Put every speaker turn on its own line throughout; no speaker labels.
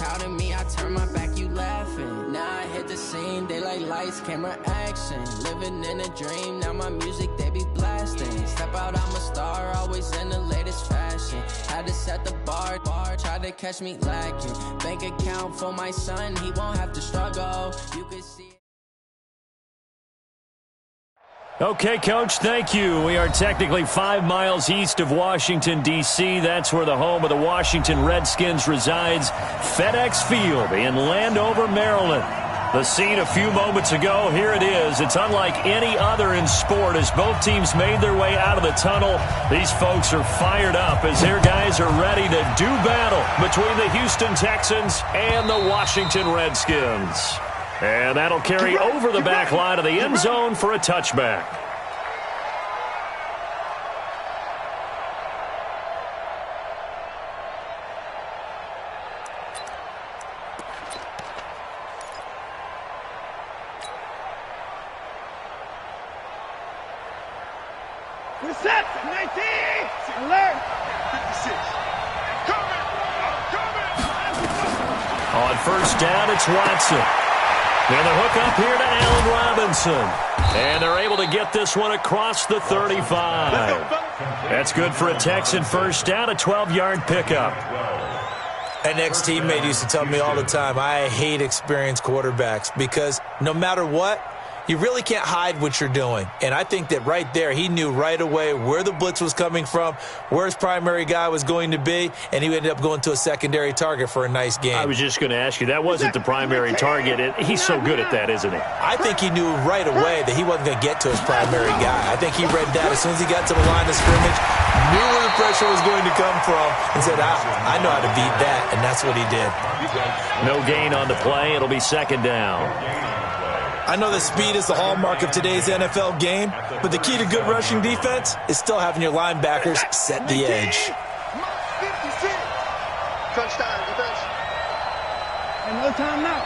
proud of me, I turn my back, you laughing. Now I hit the scene, they like lights, camera, action. Living in a dream, now my music, they be blasting. Step out, I'm a star, always in the latest fashion. Had to set the bar, try to catch me lacking. Bank account for my son, he won't have to struggle. You can see it.
Okay, Coach, thank you. We are technically 5 miles east of Washington, D.C. That's where the home of the Washington Redskins resides, FedEx Field in Landover, Maryland. The scene a few moments ago, here it is. It's unlike any other in sport as both teams made their way out of the tunnel. These folks are fired up as their guys are ready to do battle between the Houston Texans and the Washington Redskins. And that'll carry over the back line of the end zone for a touchback.
Reset, 19, alert, 56. I'm coming.
On first down, it's Watson. And the hook up here to Allen Robinson. And they're able to get this one across the 35. That's good for a Texan first down, a 12-yard pickup.
An ex-teammate used to tell me all the time, I hate experienced quarterbacks because no matter what, you really can't hide what you're doing. And I think that right there, he knew right away where the blitz was coming from, where his primary guy was going to be, and he ended up going to a secondary target for a nice game.
I was just going to ask you, that wasn't the primary target. He's so good at that, isn't he?
I think he knew right away that he wasn't going to get to his primary guy. I think he read that as soon as he got to the line of scrimmage, knew where the pressure was going to come from, and said, I know how to beat that, and that's what he did.
No gain on the play. It'll be second down.
I know that speed is the hallmark of today's NFL game, but the key to good rushing defense is still having your linebackers set the edge.
Touchdown, defense. And no time now.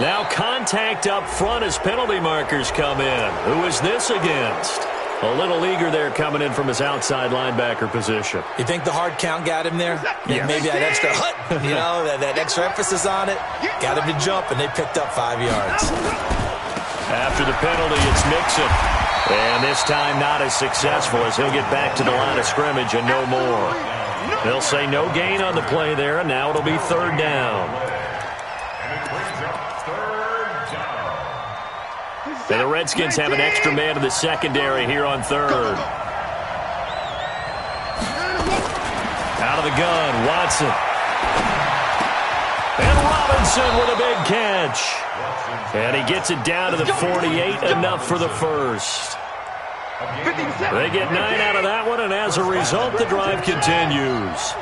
Now contact up front as penalty markers come in. Who is this against? A little eager there coming in from his outside linebacker position.
You think the hard count got him there? Yeah. Maybe that extra hut, that extra emphasis on it, got him to jump, and they picked up 5 yards.
After the penalty, it's Mixon. And this time not as successful as he'll get back to the line of scrimmage and no more. They'll say no gain on the play there, and now it'll be third down. And the Redskins have an extra man in the secondary here on third. Out of the gun, Watson. And Robinson with a big catch. And he gets it down to the 48, enough for the first. They get 9 out of that one, and as a result, the drive continues.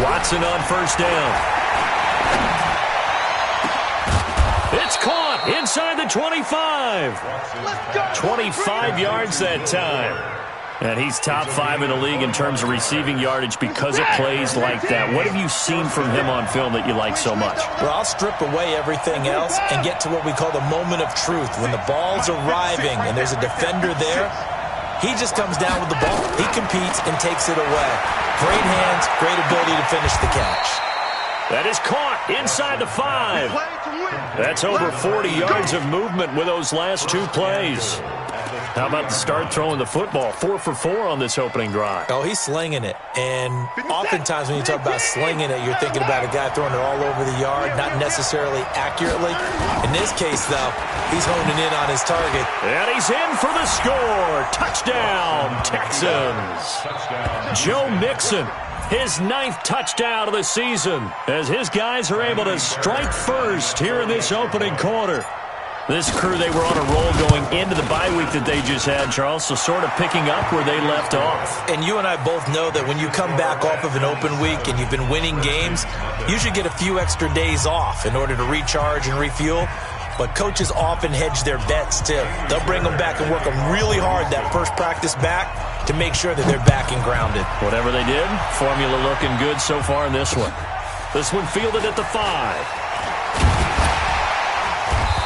Watson on first down. It's caught inside the 25. 25 yards that time. And he's top 5 in the league in terms of receiving yardage because of plays like that. What have you seen from him on film that you like so much?
Well, I'll strip away everything else and get to what we call the moment of truth. When the ball's arriving and there's a defender there, he just comes down with the ball. He competes and takes it away. Great hands, great ability to finish the catch.
That is caught inside the 5. That's over 40 yards of movement with those last 2 plays. How about the start throwing the football? 4 for 4 on this opening drive.
Oh, he's slinging it. And oftentimes when you talk about slinging it, you're thinking about a guy throwing it all over the yard, not necessarily accurately. In this case, though, he's honing in on his target.
And he's in for the score. Touchdown, Texans. Joe Mixon, his 9th touchdown of the season, as his guys are able to strike first here in this opening quarter. This crew, they were on a roll going into the bye week that they just had, Charles, so sort of picking up where they left off.
And you and I both know that when you come back off of an open week and you've been winning games, you should get a few extra days off in order to recharge and refuel. But coaches often hedge their bets, too. They'll bring them back and work them really hard that first practice back to make sure that they're back and grounded.
Whatever they did, formula looking good so far in this one. This one fielded at the 5.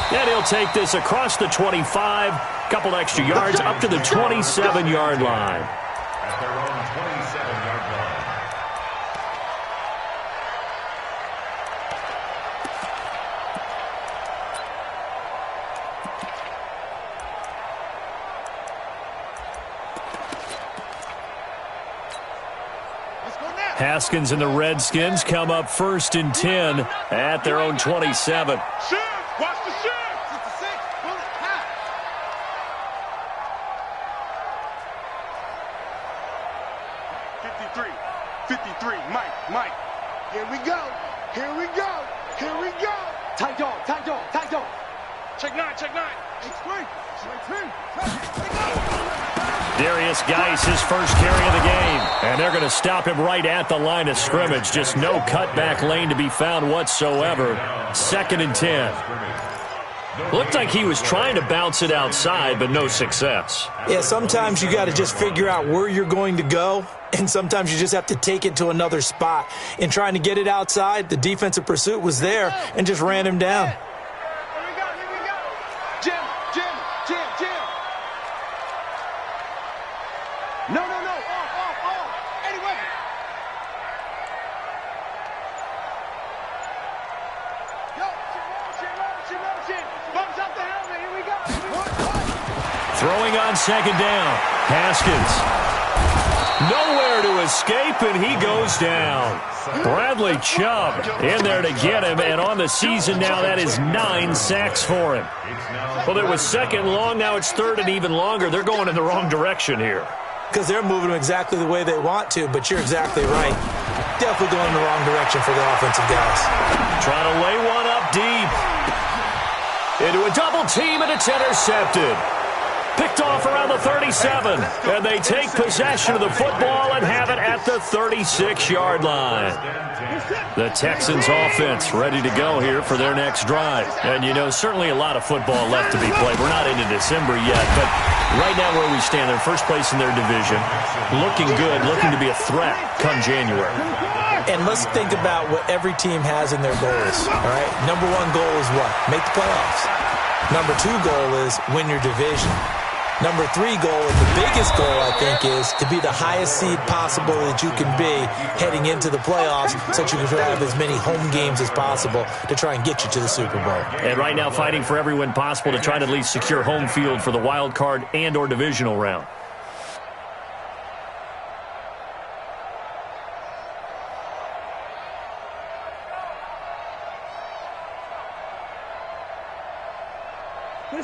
And he'll take this across the 25, couple extra yards up to the 27-yard line. Haskins and the Redskins come up 1st and 10 at their own 27.
Shift! Watch the shift! 53, Mike. Here we go.
Tight dog.
Check nine.
Darius Geis, his first carry of the game. And they're going to stop him right at the line of scrimmage. Just no cutback lane to be found whatsoever. 2nd and 10. Looked like he was trying to bounce it outside, but no success.
Yeah, sometimes you got to just figure out where you're going to go, and sometimes you just have to take it to another spot. In trying to get it outside, the defensive pursuit was there and just ran him down.
Here we go. Jim. No. Off. Anyway. Yo, motion. Bumps up the helmet. Here we go.
Throwing on 2nd down. Haskins. Nowhere to escape, and he goes down. Bradley Chubb in there to get him, and on the season now, that is 9 sacks for him. Well, it was 2nd long, now it's 3rd and even longer. They're going in the wrong direction here.
Because they're moving them exactly the way they want to, but you're exactly right. Definitely going in the wrong direction for the offensive guys.
Trying to lay one up deep. Into a double team, and it's intercepted. Picked off around the 37, and they take possession of the football and have it at the 36-yard line. The Texans offense ready to go here for their next drive. And, you know, certainly a lot of football left to be played. We're not into December yet, but right now where we stand, they're first place in their division, looking good, looking to be a threat come January.
And let's think about what every team has in their goals, all right? Number 1 goal is what? Make the playoffs. Number 2 goal is win your division. Number 3 goal, and the biggest goal, I think, is to be the highest seed possible that you can be heading into the playoffs so that you can have as many home games as possible to try and get you to the Super Bowl.
And right now fighting for every win possible to try to at least secure home field for the wild card and or divisional round.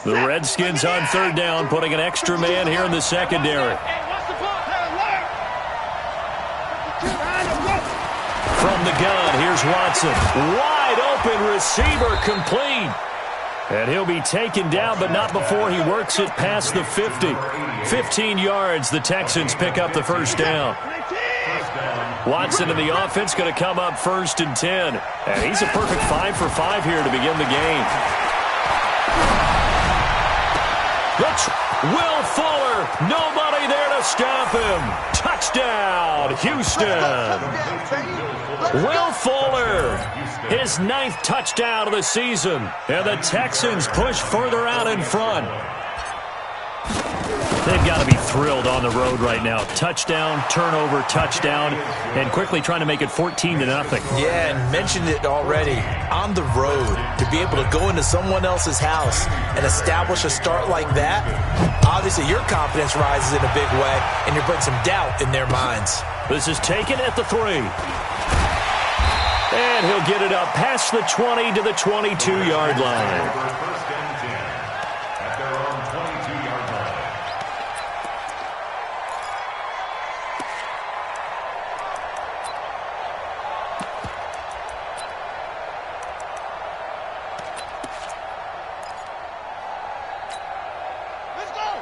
The Redskins on 3rd down, putting an extra man here in the secondary. From the gun, here's Watson. Wide open receiver, complete. And he'll be taken down, but not before he works it past the 50. 15 yards, the Texans pick up the 1st down. Watson in the offense going to come up 1st and 10. And he's a perfect 5 for 5 here to begin the game. Will Fuller, nobody there to stop him. Touchdown, Houston. Will Fuller, his 9th touchdown of the season. And the Texans push further out in front. They've got to be thrilled on the road right now. Touchdown, turnover, touchdown, and quickly trying to make it 14-0.
Yeah, and mentioned it already. On the road, to be able to go into someone else's house and establish a start like that, obviously your confidence rises in a big way, and you bring some doubt in their minds.
This is taken at the 3. And he'll get it up past the 20 to the 22-yard line.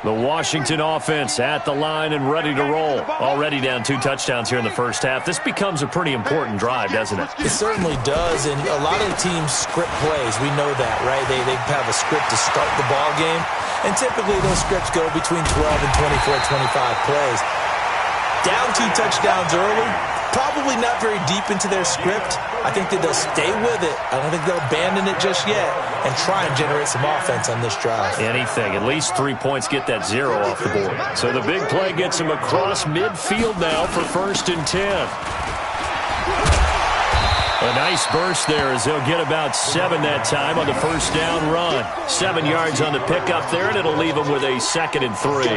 The Washington offense at the line and ready to roll. Already down 2 touchdowns here in the first half. This becomes a pretty important drive, doesn't it?
It certainly does, and a lot of the teams script plays. We know that, right? They have a script to start the ball game, and typically those scripts go between 12 and 24, 25 plays. Down 2 touchdowns early, probably not very deep into their script. I think that they'll stay with it. I don't think they'll abandon it just yet and try and generate some offense on this drive.
Anything. At least 3 points, get that 0 off the board. So the big play gets him across midfield now for 1st and 10. A nice burst there as they'll get about 7 that time on the 1st down run. 7 yards on the pickup there, and it'll leave them with a 2nd and 3.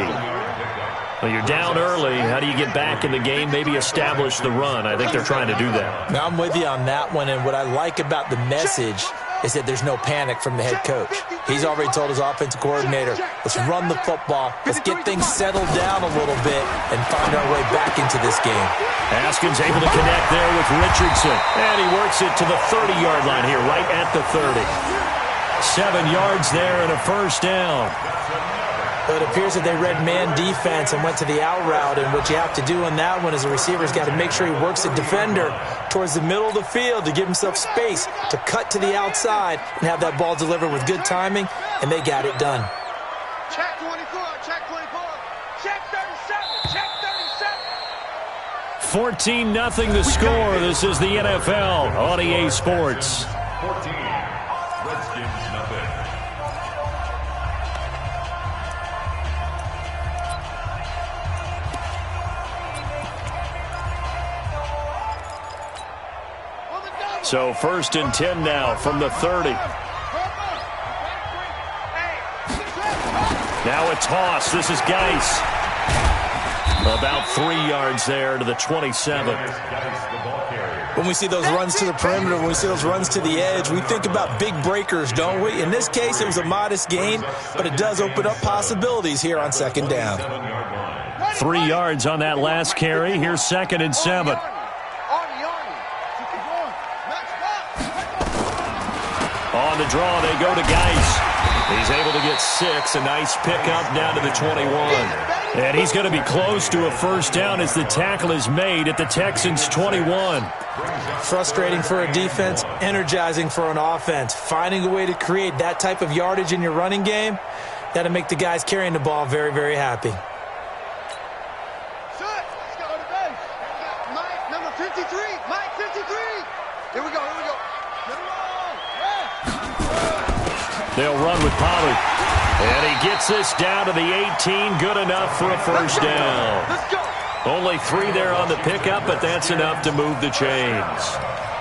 Well, you're down early. How do you get back in the game, maybe establish the run? I think they're trying to do that.
Now, I'm with you on that one, and what I like about the message is that there's no panic from the head coach. He's already told his offensive coordinator, let's run the football, let's get things settled down a little bit and find our way back into this game.
Haskins able to connect there with Richardson, and he works it to the 30-yard line here, right at the 30. 7 yards there and a first down.
But it appears that they read man defense and went to the out route, and what you have to do on that one is the receiver's got to make sure he works the defender towards the middle of the field to give himself space to cut to the outside and have that ball delivered with good timing, and they got it done.
Check 24, check 24, check 37, check 37.
14-0 the score. This is the NFL on EA Sports.
14, Redskins nothing.
So 1st and 10 now from the 30. Now a toss. This is Geis. About 3 yards there to the 27.
When we see those runs to the perimeter, when we see those runs to the edge, we think about big breakers, don't we? In this case, it was a modest gain, but it does open up possibilities here on 2nd down.
3 yards on that last carry. Here's 2nd and 7. On the draw, they go to Geis. He's able to get 6. A nice pickup down to the 21. And he's going to be close to a first down as the tackle is made at the Texans' 21.
Frustrating for a defense, energizing for an offense. Finding a way to create that type of yardage in your running game, got to make the guys carrying the ball very, very happy.
Mike, number 53, Mike 53. Here we go, here we go.
They'll run with Pollard. And he gets this down to the 18. Good enough for a first down.
Let's go.
Only 3 there on the pickup, but that's enough to move the chains.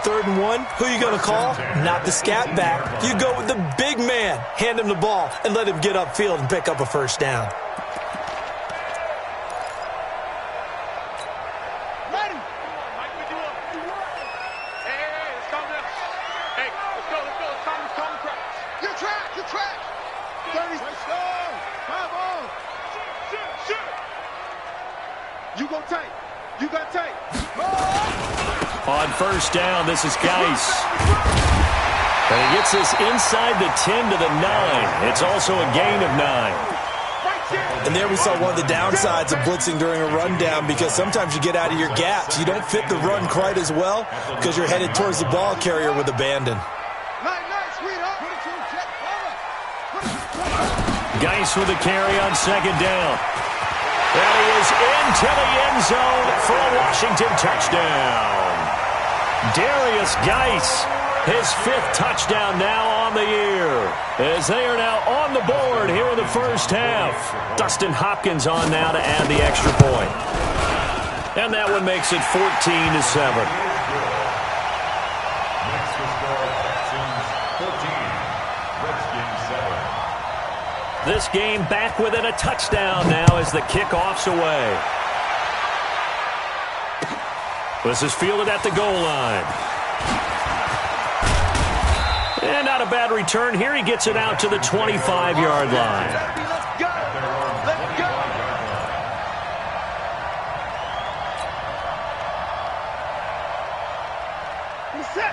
3rd and 1, who you going to call? Not the scat back. You go with the big man. Hand him the ball and let him get upfield and pick up a first down.
Ready. Mike, we do it. Hey, let's calm down. Hey, let's go. It's calm and crack. Your track. 30. Let's go. Come on. Shoot. You go tight. You got tight.
On first down, this is Geis. And he gets this inside the 10 to the 9. It's also a gain of 9.
And there we saw one of the downsides of blitzing during a rundown, because sometimes you get out of your gaps. You don't fit the run quite as well because you're headed towards the ball carrier with abandon.
Geis with a carry on 2nd down. And he is into the end zone for a Washington touchdown. Darius Geis, his 5th touchdown now on the year, as they are now on the board here in the first half. Dustin Hopkins on now to add the extra point. And that one makes it 14-7. This game back within a touchdown now as the kickoff's away. This is fielded at the goal line. And not a bad return here. He gets it out to the 25-yard line.
Let's go.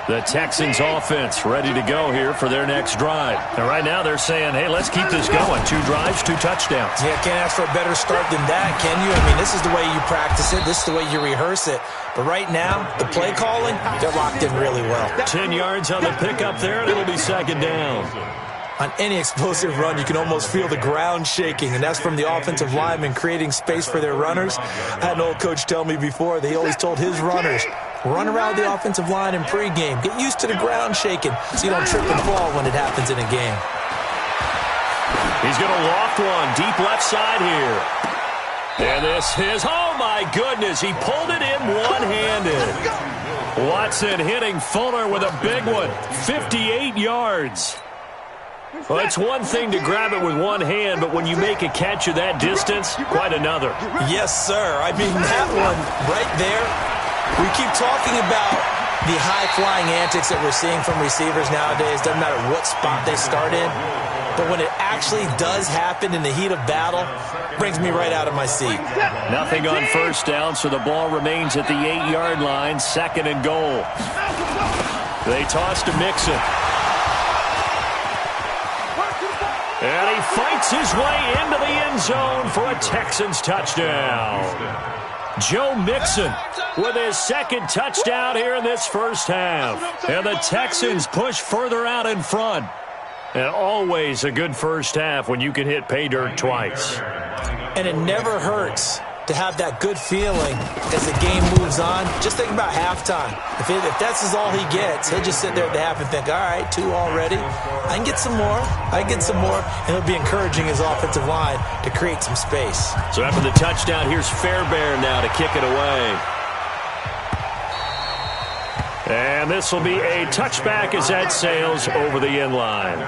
The Texans offense ready to go here for their next drive. And right now they're saying, hey, let's keep this going. 2 drives, 2 touchdowns.
Yeah, can't ask for a better start than that, can you? I mean, this is the way you practice it. This is the way you rehearse it. But right now, the play calling, they're locked in really well.
10 yards on the pickup there, and it'll be 2nd down.
On any explosive run, you can almost feel the ground shaking, and that's from the offensive linemen creating space for their runners. I had an old coach tell me before, they always told his runners, run around the offensive line in pregame. Get used to the ground shaking so you don't trip and fall when it happens in a game.
He's going to loft one deep left side here. And this is, oh my goodness, he pulled it in one-handed. Watson hitting Fuller with a big one, 58 yards. Well, it's one thing to grab it with one hand, but when you make a catch of that distance, quite another.
Yes, sir. I mean, that one right there, we keep talking about the high-flying antics that we're seeing from receivers nowadays. Doesn't matter what spot they start in. But when it actually does happen in the heat of battle, brings me right out of my seat.
Nothing on first down, so the ball remains at the 8-yard line, 2nd and goal. They toss to Mixon. And he fights his way into the end zone for a Texans touchdown. Joe Mixon with his 2nd touchdown here in this first half. And the Texans push further out in front. And always a good first half when you can hit pay dirt twice.
And it never hurts to have that good feeling as the game moves on. Just think about halftime. If that's all he gets, he'll just sit there at the half and think, all right, 2 already. I can get some more. And he'll be encouraging his offensive line to create some space.
So after the touchdown, here's Fairbairn now to kick it away. And this will be a touchback as that sails over the end line.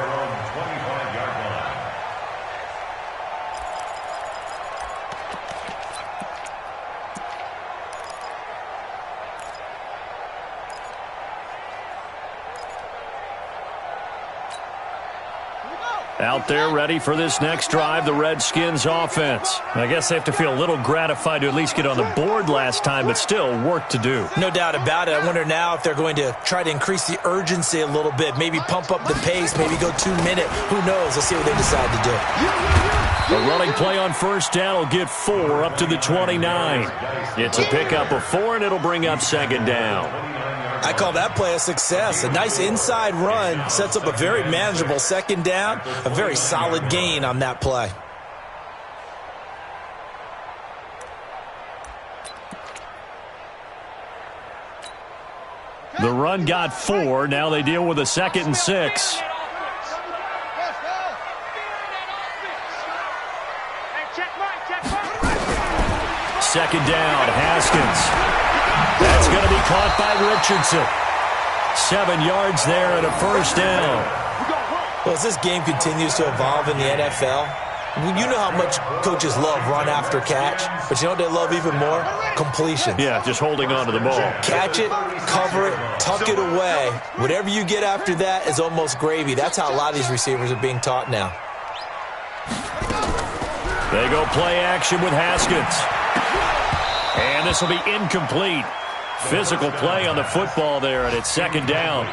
Out there ready for this next drive, the Redskins offense. I guess they have to feel a little gratified to at least get on the board last time, but still work to do.
No doubt about it. I wonder now if they're going to try to increase the urgency a little bit, maybe pump up the pace, maybe go 2-minute. Who knows? Let's see what they decide to do.
A running play on first down will get 4 up to the 29. It's a pickup of 4, and it'll bring up 2nd down.
I call that play a success. A nice inside run sets up a very manageable 2nd down. A very solid gain on that play.
The run got 4. Now they deal with a 2nd and 6. Second down, Haskins. That's going to be caught by Richardson. 7 yards there and a first down.
Well, as this game continues to evolve in the NFL, you know how much coaches love run after catch, but you know what they love even more? Completion.
Yeah, just holding on to the ball.
Catch it, cover it, tuck it away. Whatever you get after that is almost gravy. That's how a lot of these receivers are being taught now.
They go play action with Haskins. And this will be incomplete. Physical play on the football there, and it's 2nd down.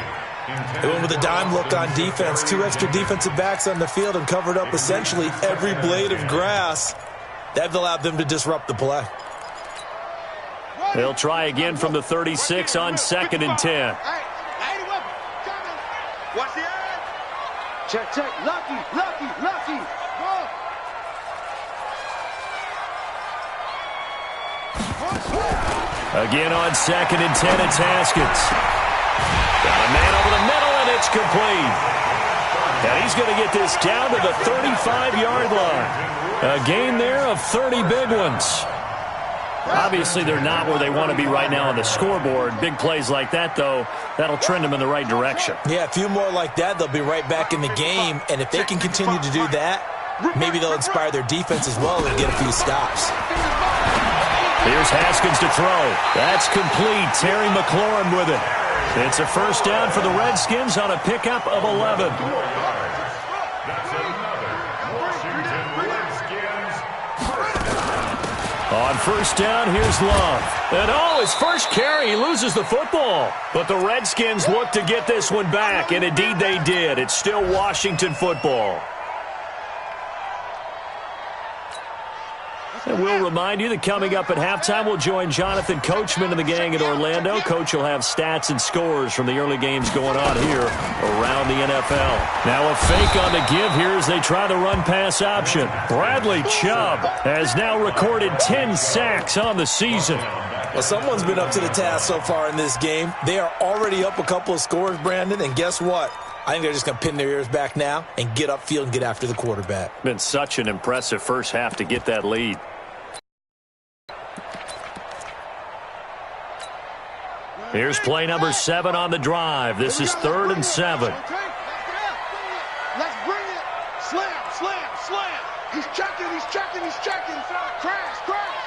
They went with a dime look on defense. 2 extra defensive backs on the field and covered up essentially every blade of grass. That allowed them to disrupt the play.
They'll try again from the 36 on 2nd and 10.
Watch the edge. Check. Lucky.
Again on 2nd and 10, it's Haskins. Got a man over the middle, and it's complete. And he's going to get this down to the 35-yard line. A gain there of 30 big ones. Obviously, they're not where they want to be right now on the scoreboard. Big plays like that, though, that'll trend them in the right direction.
Yeah, a few more like that, they'll be right back in the game. And if they can continue to do that, maybe they'll inspire their defense as well and get a few stops.
Here's Haskins to throw. That's complete. Terry McLaurin with it. It's a first down for the Redskins on a pickup of 11. On first down, here's Love. And his first carry, he loses the football. But the Redskins look to get this one back, and indeed they did. It's still Washington football. And we'll remind you that coming up at halftime, we'll join Jonathan Coachman and the gang in Orlando. Coach will have stats and scores from the early games going on here around the NFL. Now a fake on the give here as they try the run-pass option. Bradley Chubb has now recorded 10 sacks on the season.
Well, someone's been up to the task so far in this game. They are already up a couple of scores, Brandon, and guess what? I think they're just going to pin their ears back now and get upfield and get after the quarterback.
Been such an impressive first half to get that lead. Here's play number 7 on the drive. This is 3rd and 7.
Let's bring Slam, slam. He's checking, he's checking, he's checking. Crash, crash.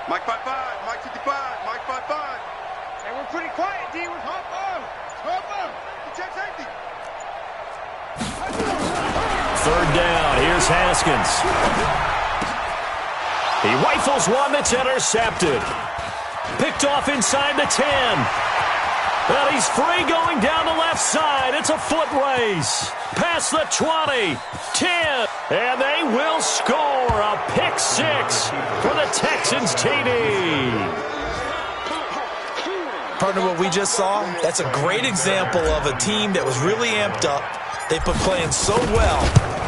Mike 5-5, Mike 55, Mike 5-5. Hey, we're pretty quiet, D. We're top up. Check safety.
Third down. Here's Haskins. He rifles one that's intercepted. Picked off inside the 10. Well, he's free going down the left side. It's a foot race. Past the 20, 10, and they will score a pick six for the Texans TD.
Partner, what we just saw, that's a great example of a team that was really amped up. They've been playing so well,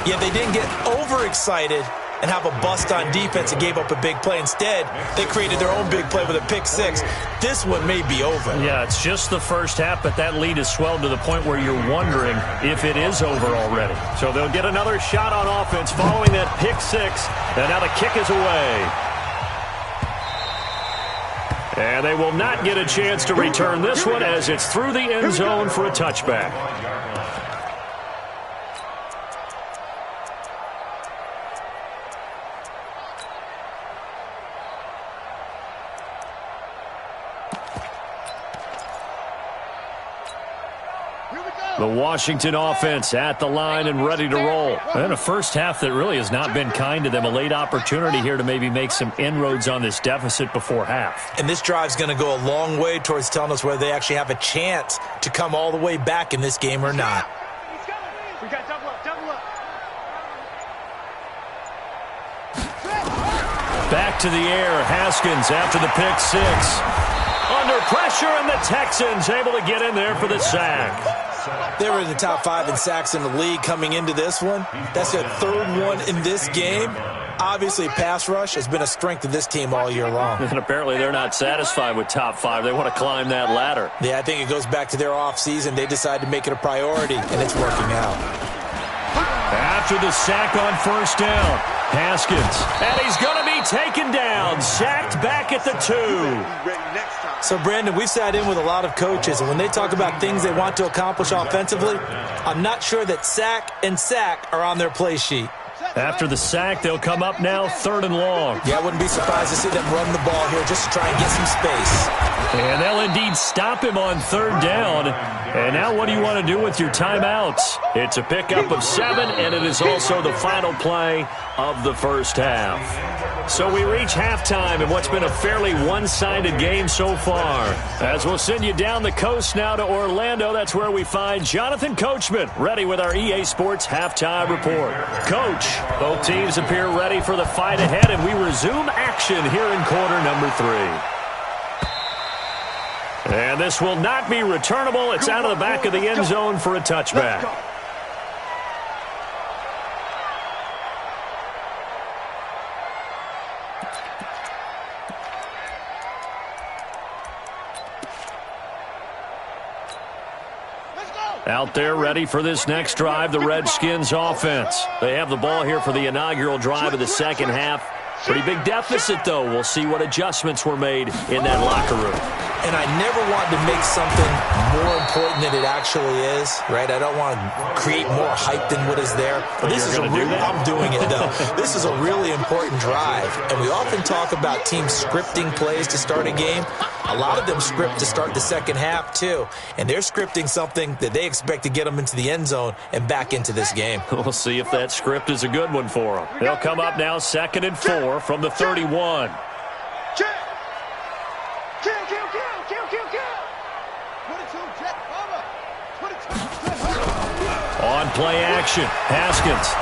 yet they didn't get overexcited and have a bust on defense and gave up a big play. Instead, they created their own big play with a pick six. This one may be over.
Yeah, it's just the first half, but that lead has swelled to the point where you're wondering if it is over already. So they'll get another shot on offense following that pick six, and now the kick is away. And they will not get a chance to return this one as it's through the end zone for a touchback. The Washington offense at the line and ready to roll. And a first half that really has not been kind to them. A late opportunity here to maybe make some inroads on this deficit before half.
And this drive's going to go a long way towards telling us whether they actually have a chance to come all the way back in this game or not.
We got double up, double up.
Back to the air. Haskins after the pick six. Under pressure, and the Texans able to get in there for the sack.
They were in the top 5 in sacks in the league coming into this one. That's their third one in this game. Obviously, pass rush has been a strength of this team all year long.
And apparently they're not satisfied with top 5. They want to climb that ladder.
Yeah, I think it goes back to their offseason. They decided to make it a priority, and it's working out.
After the sack on first down, Haskins. And he's going to be taken down. Sacked back at the 2.
So, Brandon, we've sat in with a lot of coaches, and when they talk about things they want to accomplish offensively, I'm not sure that sack and sack are on their play sheet.
After the sack, they'll come up now 3rd and long.
Yeah, I wouldn't be surprised to see them run the ball here just to try and get some space.
And they'll indeed stop him on 3rd down. And now what do you want to do with your timeouts? It's a pickup of 7, and it is also the final play of the first half. So we reach halftime in what's been a fairly one-sided game so far. As we'll send you down the coast now to Orlando, that's where we find Jonathan Coachman, ready with our EA Sports Halftime Report. Coach, both teams appear ready for the fight ahead, and we resume action here in quarter number 3. And this will not be returnable. It's out of the back of the end zone for a touchback. Out there ready for this next drive, the Redskins offense. They have the ball here for the inaugural drive of the second half. Pretty big deficit, though. We'll see what adjustments were made in that locker room.
And I never want to make something more important than it actually is, right? I don't want to create more hype than what is there. But this is I'm doing it, though. This is a really important drive. And we often talk about teams scripting plays to start a game. A lot of them script to start the second half, too. And they're scripting something that they expect to get them into the end zone and back into this game.
We'll see if that script is a good one for them. They'll come up now 2nd and 4 from the 31. On play action, Haskins.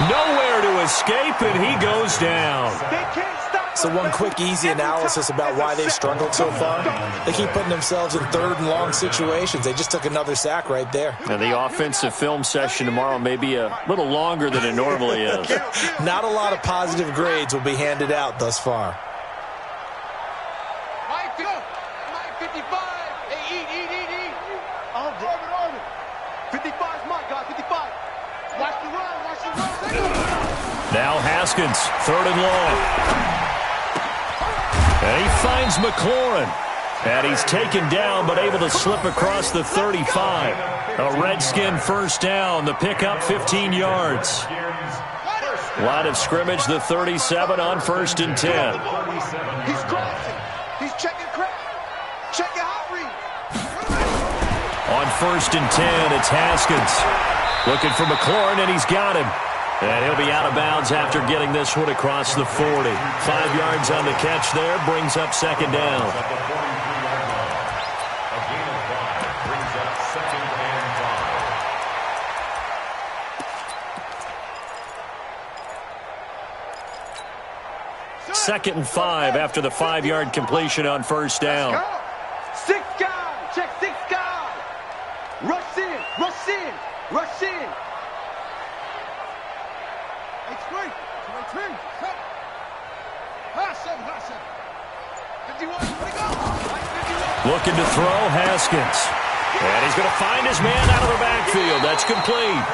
Nowhere to escape, and he goes down.
So one quick, easy analysis about why they've struggled so far. They keep putting themselves in 3rd and long situations. They just took another sack right there.
And the offensive film session tomorrow may be a little longer than it normally is.
Not a lot of positive grades will be handed out thus far.
Mike 55. Hey, eat. Orbit. 55's Mike, guys, 55. Watch the run.
Now Haskins, 3rd and long. And he finds McLaurin. And he's taken down, but able to slip across the 35. A Redskin first down. The pickup, 15 yards. Line of scrimmage, the 37 on 1st and 10.
He's crossing. He's checking crack. Checking hot read.
On 1st and 10, it's Haskins. Looking for McLaurin, and he's got him. And he'll be out of bounds after getting this one across the 40. 5 yards on the catch there, brings up 2nd down. Second and 5 after the 5-yard completion on 1st down.
6 guys. Check 6 guys. Rush in. Rush in. Rush in.
Looking to throw, Haskins. And he's going to find his man out of the backfield. That's complete.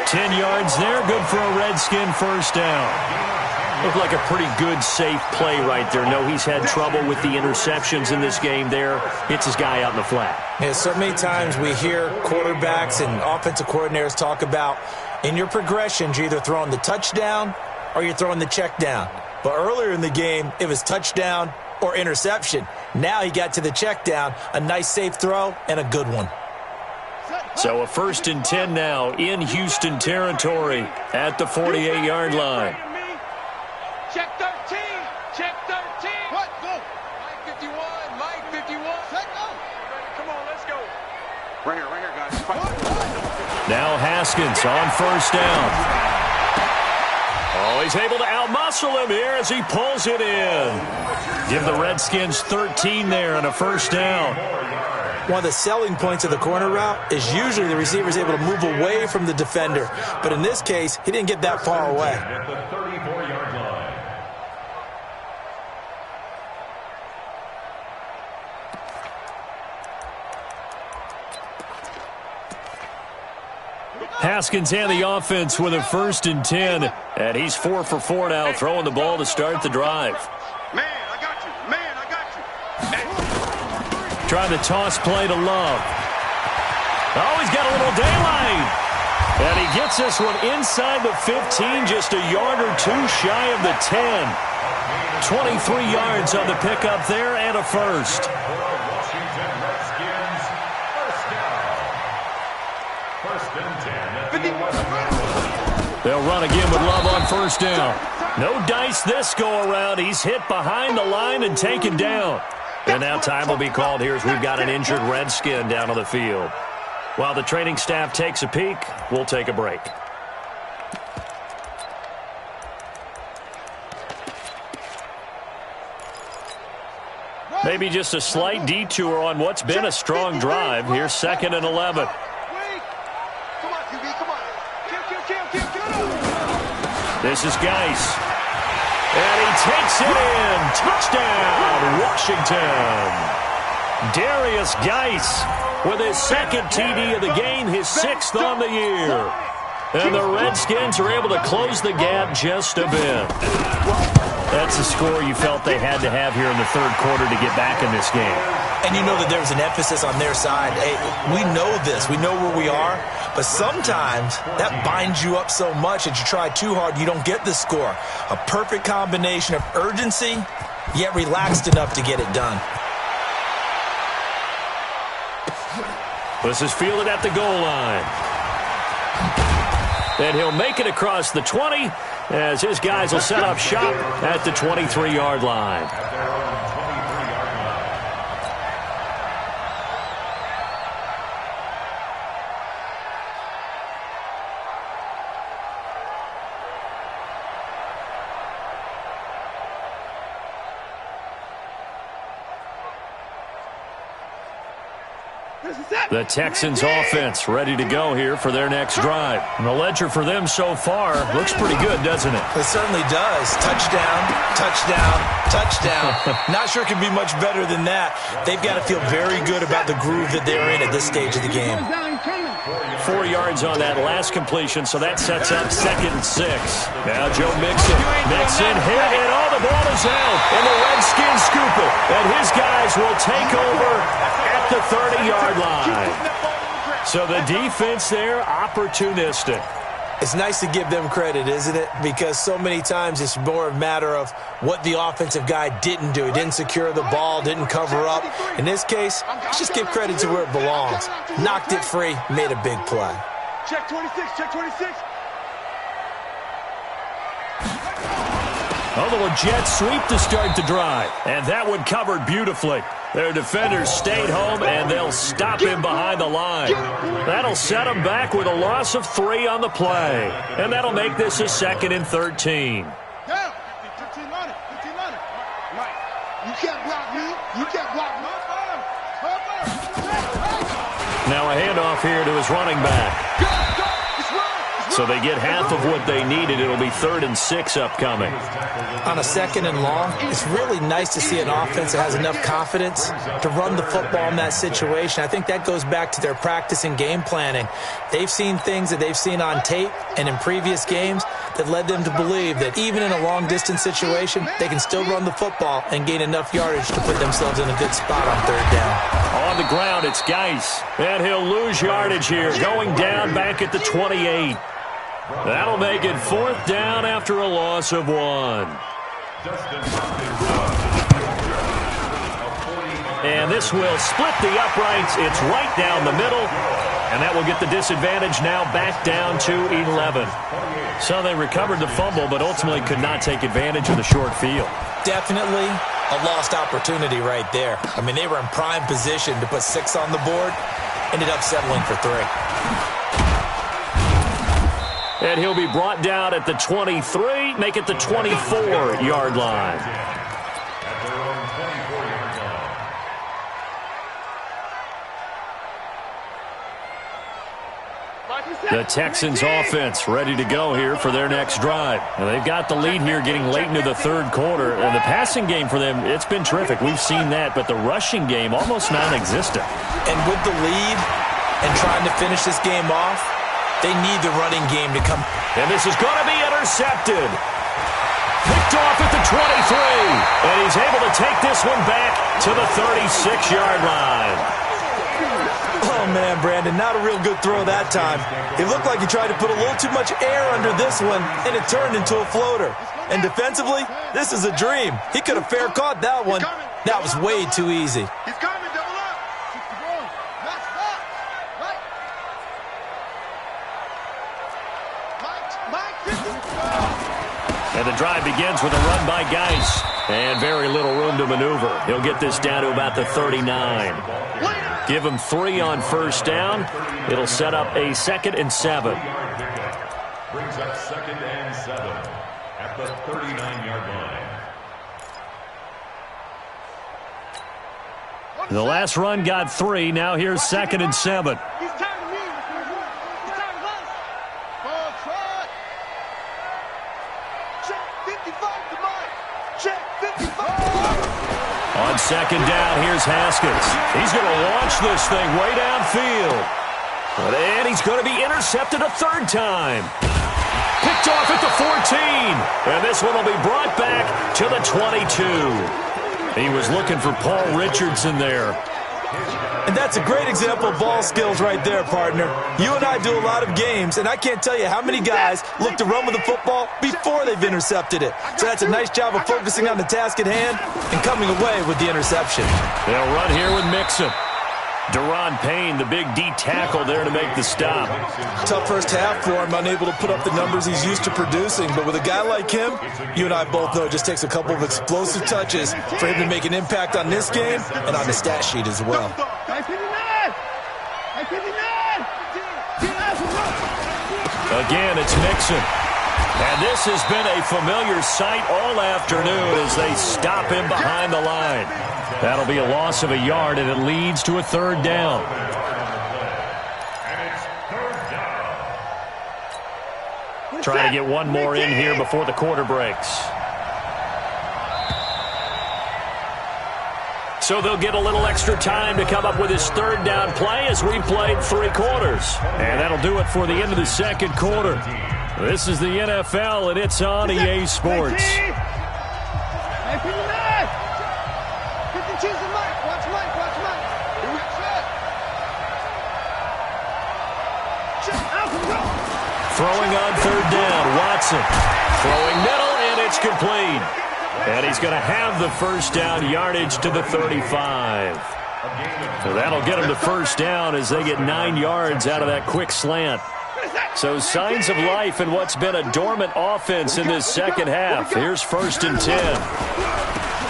10 yards there, good for a Redskin first down. Looked like a pretty good, safe play right there. No, he's had trouble with the interceptions in this game there. Hits his guy out in the flat.
Yeah, so many times we hear quarterbacks and offensive coordinators talk about in your progressions, you're either throwing the touchdown or you're throwing the check down. But earlier in the game, it was touchdown or interception. Now he got to the check down, a nice safe throw, and a good one.
So a 1st and 10 now in Houston territory at the 48-yard line.
Check 13. Check 13. What? Go. Mike 51. Mike 51. Check go. Come on, let's go. Right here, guys.
Now Haskins on 1st down. Oh, he's able to outmuscle him here as he pulls it in. Give the Redskins 13 there and a 1st down.
One of the selling points of the corner route is usually the receiver is able to move away from the defender. But in this case, he didn't get that far away.
At the 34-yard line.
Haskins and the offense with a 1st and 10. And he's 4 for 4 now, throwing the ball to start the drive.
Man, I got you. Man, I got you.
Trying to toss play to Love. Oh, he's got a little daylight. And he gets this one inside the 15, just a yard or two shy of the 10. 23 yards on the pickup there and a first.
Washington Redskins, first down. 1st and 10 at the 11.
They'll run again with Love on 1st down. No dice this go-around. He's hit behind the line and taken down. And now time will be called here as we've got an injured Redskin down on the field. While the training staff takes a peek, we'll take a break. Maybe just a slight detour on what's been a strong drive. Here's 2nd and 11.
Come on, QB, come on. Kill.
This is Geis. And he takes it in. Touchdown, Washington. Darius Geis with his 2nd TD of the game, his 6th on the year. And the Redskins are able to close the gap just a bit. That's a score you felt they had to have here in the 3rd quarter to get back in this game.
And you know that there was an emphasis on their side. Hey, we know this. We know where we are. But sometimes that binds you up so much that you try too hard, you don't get the score. A perfect combination of urgency, yet relaxed enough to get it done.
This is fielded at the goal line. And he'll make it across the 20 as his guys will set up shop at the 23-yard line. The Texans offense ready to go here for their next drive. And the ledger for them so far looks pretty good, doesn't it?
It certainly does. Touchdown, touchdown, touchdown. Not sure it can be much better than that. They've got to feel very good about the groove that they're in at this stage of the game.
4 yards on that last completion, so that sets up 2nd and 6. Now Joe Mixon hit, and all the ball is out. And the Redskins scoop it. And his guys will take over at the 30-yard line. So the defense there, opportunistic.
It's nice to give them credit, isn't it? Because so many times it's more a matter of what the offensive guy didn't do. He didn't secure the ball, didn't cover up. In this case, just give credit to where it belongs. Knocked it free, made a big play.
Check 26, check 26.
Oh, the jet sweep to start the drive. And that one covered beautifully. Their defenders stayed home, and they'll stop him behind the line. That'll set them back with a loss of 3 on the play. And that'll make this a 2nd and 13.
Down. 15 on it. 15 on it. Right. You can't block me. You can't block me.
Now a handoff here to his running back. So they get half of what they needed. It'll be 3rd and 6 upcoming.
On a 2nd and long, it's really nice to see an offense that has enough confidence to run the football in that situation. I think that goes back to their practice and game planning. They've seen things that they've seen on tape and in previous games that led them to believe that even in a long-distance situation, they can still run the football and gain enough yardage to put themselves in a good spot on 3rd down.
On the ground, it's Geis. And he'll lose yardage here, going down back at the 28. That'll make it 4th down after a loss of 1. And this will split the uprights. It's right down the middle. And that will get the disadvantage now back down to 11. So they recovered the fumble, but ultimately could not take advantage of the short field. Definitely a lost opportunity right there. I mean, they were in prime position to put 6 on the board. Ended up settling for 3. And he'll be brought down at the 23, make it the 24-yard line.
At their own 24-yard line.
The Texans offense ready to go here for their next drive. And they've got the lead here getting late into the 3rd quarter. And the passing game for them, it's been terrific. We've seen that. But the rushing game, almost non-existent.
And with the lead and trying to finish this game off, they need the running game to come.
And this is going to be intercepted. Picked off at the 23. And he's able to take this one back to the 36-yard line.
Oh, man, Brandon, not a real good throw that time. It looked like he tried to put a little too much air under this one, and it turned into a floater. And defensively, this is a dream. He could have fair caught that one. That was way too easy.
He's coming, double up.
And the drive begins with a run by Geis. And very little room to maneuver. He'll get this down to about the 39. Give him 3 on 1st down. It'll set up a 2nd and 7.
Brings up 2nd and 7 at the 39-yard line.
The last run got 3. Now here's 2nd and 7.
He's tired of me. He's tired of us. Ball try. Check 55 to Mike. Check 55.
On 2nd down, here's Haskins. He's going to launch this thing way downfield. And he's going to be intercepted a 3rd time. Picked off at the 14. And this one will be brought back to the 22. He was looking for Paul Richardson there.
And that's a great example of ball skills right there, partner. You and I do a lot of games, and I can't tell you how many guys look to run with the football before they've intercepted it. So that's a nice job of focusing on the task at hand and coming away with the interception.
They'll run here with Mixon. Deron Payne, the big D tackle there to make the stop.
Tough first half for him, unable to put up the numbers he's used to producing. But with a guy like him, you and I both know it just takes a couple of explosive touches for him to make an impact on this game and on the stat sheet as well.
Again, it's Mixon. And this has been a familiar sight all afternoon as they stop him behind the line. That'll be a loss of a yard, and it leads to a 3rd down.
And it's 3rd down.
Try to get one more in here before the quarter breaks. So they'll get a little extra time to come up with his 3rd down play as we played 3 quarters. And that'll do it for the end of the 2nd quarter. This is the NFL, and it's on EA Sports.
Hey, 59. 52's the mic.
Watson. Throwing middle, and it's complete. And he's going to have the first down yardage to the 35. So that'll get him the first down as they get 9 yards out of that quick slant. So signs of life in what's been a dormant offense in this second half. Here's 1st and 10.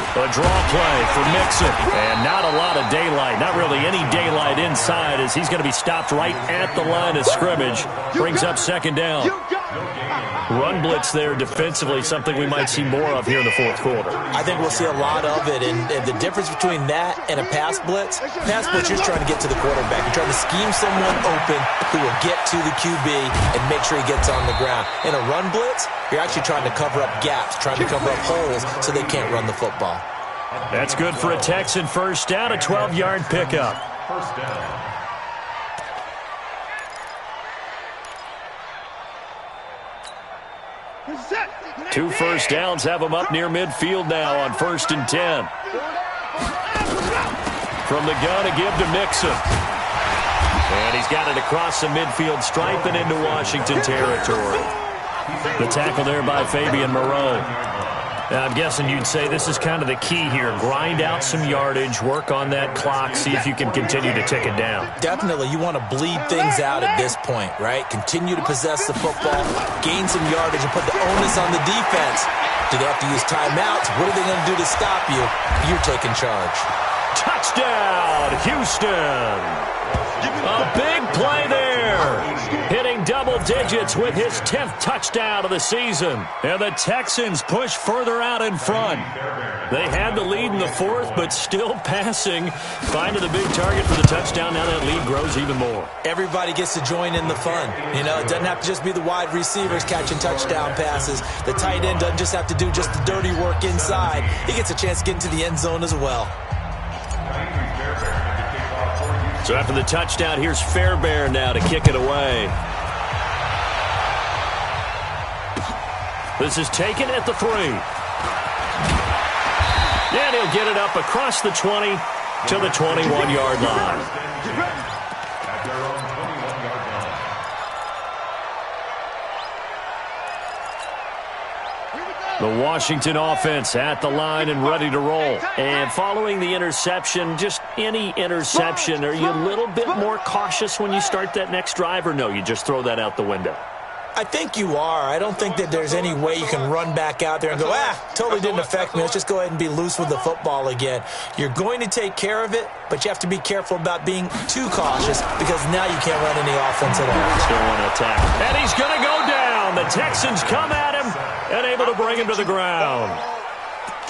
A draw play for Mixon. And not a lot of daylight. Not really any daylight inside as he's going to be stopped right at the line of scrimmage. Brings up 2nd down. Run blitz there defensively, something we might see more of here in the 4th quarter.
I think we'll see a lot of it. And the difference between that and a pass blitz, you're just trying to get to the quarterback. You're trying to scheme someone open who will get to the QB and make sure he gets on the ground. In a run blitz, you're actually trying to cover up gaps, trying to cover up holes so they can't run the football.
That's good for a Texan first down, a 12-yard pickup.
First down.
2 first downs have him up near midfield now on 1st and 10. From the gun, a give to Mixon. And he's got it across the midfield stripe and into Washington territory. The tackle there by Fabian Moreau. Now, I'm guessing you'd say this is kind of the key here. Grind out some yardage, work on that clock, see if you can continue to tick it down.
Definitely, you want to bleed things out at this point, right? Continue to possess the football, gain some yardage, and put the onus on the defense. Do they have to use timeouts? What are they going to do to stop you? You're taking charge.
Touchdown, Houston! A big play there. Hitting double digits with his 10th touchdown of the season. And the Texans push further out in front. They had the lead in the 4th, but still passing. Finding the big target for the touchdown. Now that lead grows even more.
Everybody gets to join in the fun. You know, it doesn't have to just be the wide receivers catching touchdown passes. The tight end doesn't just have to do just the dirty work inside. He gets a chance to get into the end zone as well.
So after the touchdown, here's Fairbairn now to kick it away. This is taken at the 3. And he'll get it up across the 20 to the 21-yard line.
At their own 21-yard line.
The Washington offense at the line and ready to roll. And following the interception, just any interception, are you a little bit more cautious when you start that next drive, or no, you just throw that out the window?
I think you are. I don't think that there's any way you can run back out there and go, totally didn't affect me. Let's just go ahead and be loose with the football again. You're going to take care of it, but you have to be careful about being too cautious because now you can't run any offense at all.
Still want to attack. And he's going to go down. The Texans come at him and able to bring him to the ground.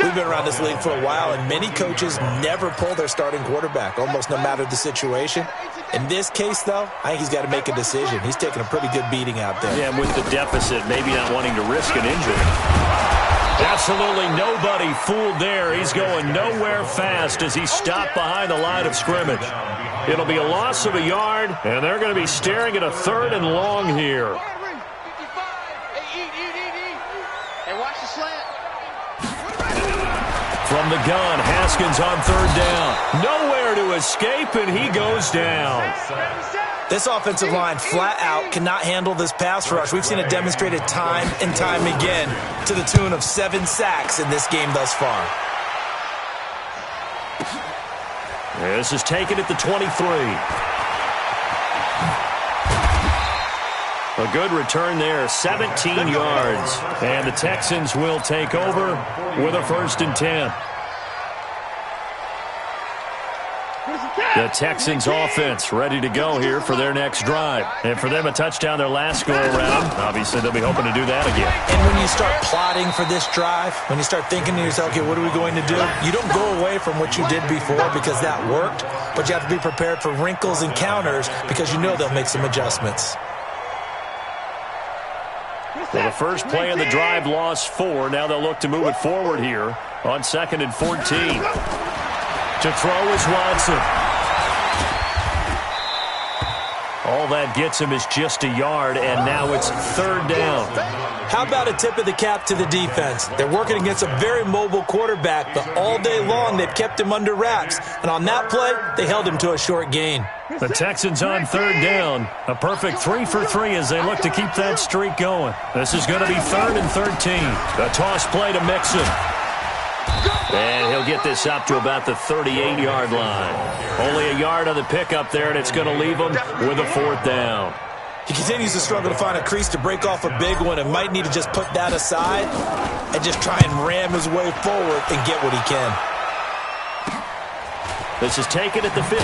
We've been around this league for a while, and many coaches never pull their starting quarterback, almost no matter the situation. In this case, though, I think he's got to make a decision. He's taking a pretty good beating out there.
Yeah, with the deficit, maybe not wanting to risk an injury. Absolutely nobody fooled there. He's going nowhere fast as he's stopped behind the line of scrimmage. It'll be a loss of a yard, and they're going to be staring at a 3rd and long here. From the gun, Haskins on 3rd down. Nowhere to escape, and he goes down.
This offensive line flat out cannot handle this pass rush. We've seen it demonstrated time and time again to the tune of 7 sacks in this game thus far.
This is taken at the 23. A good return there, 17 yards. And the Texans will take over with a 1st and 10. The Texans offense ready to go here for their next drive. And for them, a touchdown their last go-around. Obviously, they'll be hoping to do that again.
And when you start plotting for this drive, when you start thinking to yourself, okay, what are we going to do? You don't go away from what you did before because that worked, but you have to be prepared for wrinkles and counters because you know they'll make some adjustments.
Well, the first play of the drive lost 4. Now they'll look to move it forward here on 2nd and 14. To throw is Watson. All that gets him is just a yard, and now it's 3rd down.
How about a tip of the cap to the defense? They're working against a very mobile quarterback, but all day long they've kept him under wraps. And on that play, they held him to a short gain.
The Texans on third down. A perfect 3 for 3 as they look to keep that streak going. This is going to be 3rd and 13. The toss play to Mixon. And he'll get this up to about the 38-yard line. Only a yard on the pickup there, and it's going to leave him with a 4th down.
He continues to struggle to find a crease to break off a big one and might need to just put that aside and just try and ram his way forward and get what he can.
This is taken at the 15.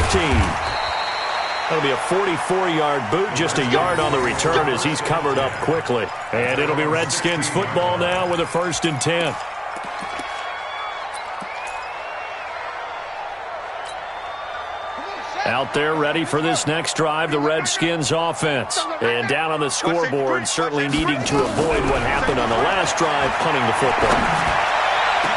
That'll be a 44-yard boot, just a yard on the return as he's covered up quickly. And it'll be Redskins football now with a 1st and 10. Out there ready for this next drive, the Redskins offense. And down on the scoreboard, certainly needing to avoid what happened on the last drive, punting the football.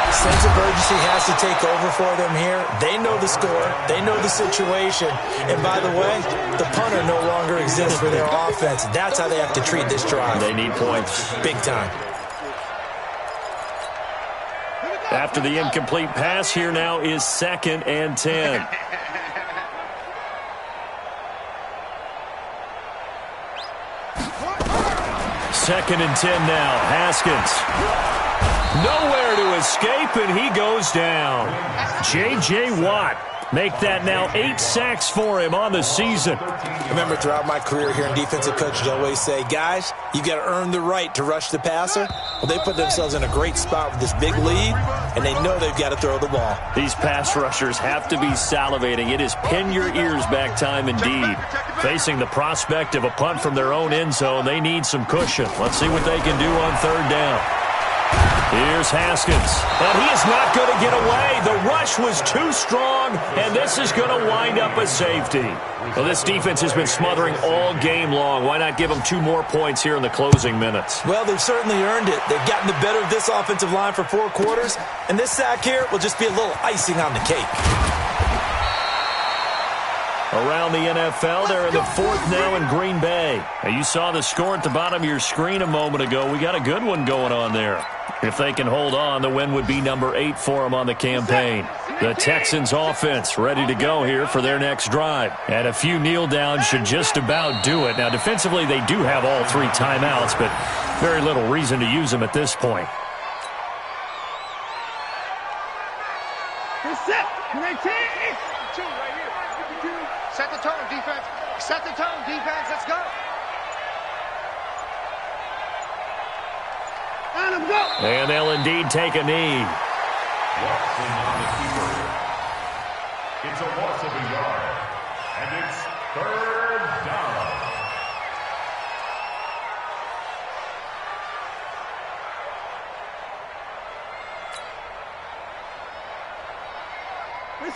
Sense of urgency has to take over for them here. They know the score. They know the situation. And by the way, the punter no longer exists for their offense. That's how they have to treat this drive.
They need points.
Big time.
After the incomplete pass, here now is 2nd and 10. Second and 10 now. Haskins. Nowhere to escape, and he goes down. J.J. Watt. Make that now 8 sacks for him on the season.
I remember throughout my career here in defensive coaches always say, guys, you got to earn the right to rush the passer. Well, they put themselves in a great spot with this big lead, and they know they've got to throw the ball.
These pass rushers have to be salivating. It is pin your ears back time indeed. Facing the prospect of a punt from their own end zone, they need some cushion. Let's see what they can do on 3rd down. Here's Haskins, and he is not going to get away. The rush was too strong, and this is going to wind up a safety. Well, this defense has been smothering all game long. Why not give them 2 more points here in the closing minutes?
Well, they've certainly earned it. They've gotten the better of this offensive line for 4 quarters, and this sack here will just be a little icing on the cake.
Around the NFL, they're in the 4th now in Green Bay. Now, you saw the score at the bottom of your screen a moment ago. We got a good one going on there. If they can hold on, the win would be number 8 for them on the campaign. The Texans offense ready to go here for their next drive. And a few kneel downs should just about do it. Now, defensively, they do have all 3 timeouts, but very little reason to use them at this point.
Set. Two right here. Set the tone, defense. Set the tone, defense. Let's go.
And they'll indeed take a knee.
Watson on the keeper. It's a loss of a yard. And it's 3rd down.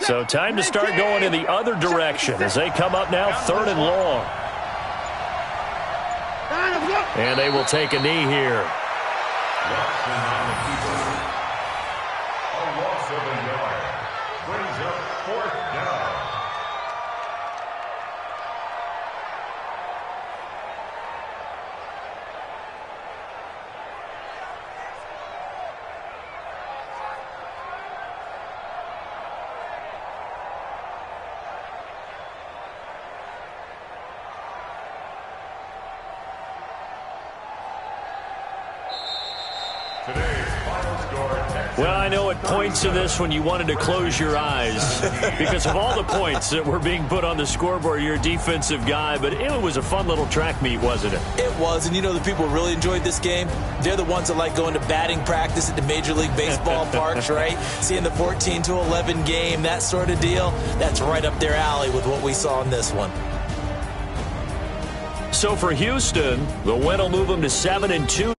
So time to start going in the other direction as they come up now 3rd and long. And they will take a knee here.
Watson on the keeper. A loss of a yard. Brings up 4th down.
Well, I know at points of this when you wanted to close your eyes because of all the points that were being put on the scoreboard. You're a defensive guy, but it was a fun little track meet, wasn't it?
It was, and you know the people who really enjoyed this game? They're the ones that like going to batting practice at the Major League Baseball parks, right? Seeing the 14-11 game, that sort of deal. That's right up their alley with what we saw in this one.
So for Houston, the win will move them to 7-2.